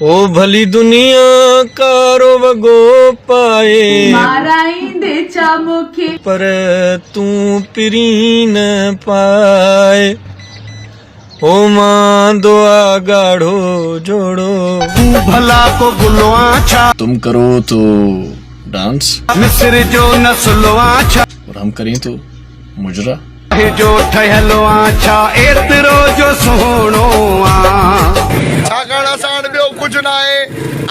ओ भली दुनिया कारो वगो पाए माराईंदे चा मूंखे पर तू पिरी न पाए ओ मां दुआ गाढ़ो जोड़ो तू भला को गुलवा छा तुम करो तो डांस मिस्र जो नस्लवा छा और हम करें तो मुजरा जो ठहलवा छा एतिरो जो सुहिणो छाकाणि असां वटि ॿियो कुझु न आहे,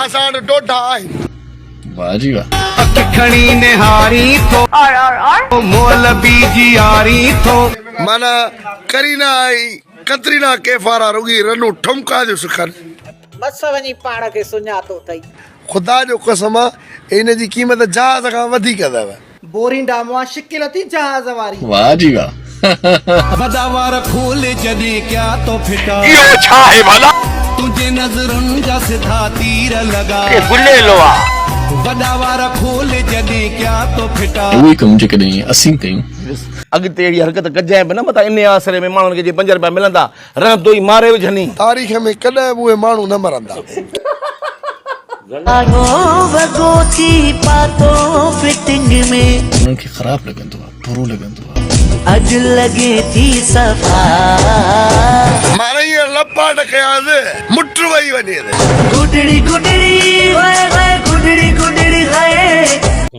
असां वटि ॾोढा आहिनि। वाह जी वाह। अख खणी निहारी थो मोल बीजी यारी थो माना करीना आई कतरीना कैफ़ वारा रुगी रनू ठुमका जो सिखनि। बस वञी पाण खे सुञातो अथई। ख़ुदा जो कसम आहे इन जी क़ीमत जहाज़ खां वधीक अथव। बोरिंडा मुआ शिकिल थी जहाज वारी। वाह जी वाह। बदावार खोल जॾहिं क्या तो फिटा इहो छा आहे भला? तुझे नज़रुनि जा सिधा तीर लॻा बदावार खोल जॾहिं क्या तो फिटा उहे कम जेकॾहिं असीं कयूं अॻिते अहिड़ी हरकत कजांइ बि न मथां इन आसिरे में माण्हुनि खे जे 5 रुपया मिलंदा रहंदो ई मारे विझनी तारीख़ में कॾहिं बि उहे माण्हू न मरंदा। उन्हनि खे ख़राब लॻंदो आहे, बुरो लॻंदो आहे। अॼु लॻे थी सफ़ा माना इहे लपाट कयासीं मुट वही वञे गुडड़ी गुडड़ी वाए वाए गुडड़ी गुडड़ी हाय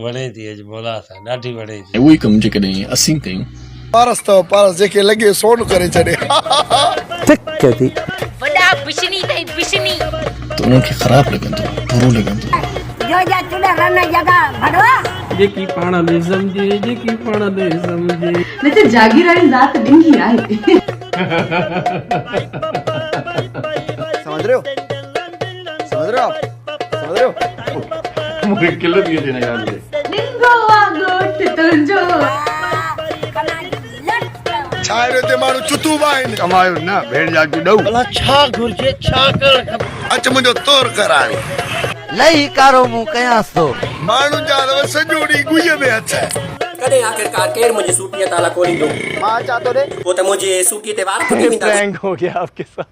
वणे थी अॼु बोला सां ॾाढी वणे थी। उहे कम जेकॾहिं असीं कयूं पारस अथव पारस जेके लॻे सोन करे छॾे। वॾा पिशनी अथई पिशनी त उन्हनि खे ख़राब लॻंदो आहे, बुरो लॻंदो आहे। जेकी पाण में समझे जेकी पाण में समझे न त जागीराणी ज़ात ॾिंगी आहे। समझ रहे हो मूंखे किल थी अचे न यार निंगो वागोट तुंहिंजो छा हिते माण्हू चुतूब आहिनि। कमायो न भेड़ जा ॾऊ भला छा घुर्जे छा करणु खपे अच मुंहिंजो तौर कराए लई कारो मूं कयांसि थो माण्हू जा सॼो ॾींहुं गुईअ में हथ कॾहिं आख़िरकार केरु मुंहिंजी सूटीअ ताला खोलींदो? मां चातो ॾे पोइ त मुंहिंजी सूटीअ ते वार फुटे वेंदा। हो गया आपके साथ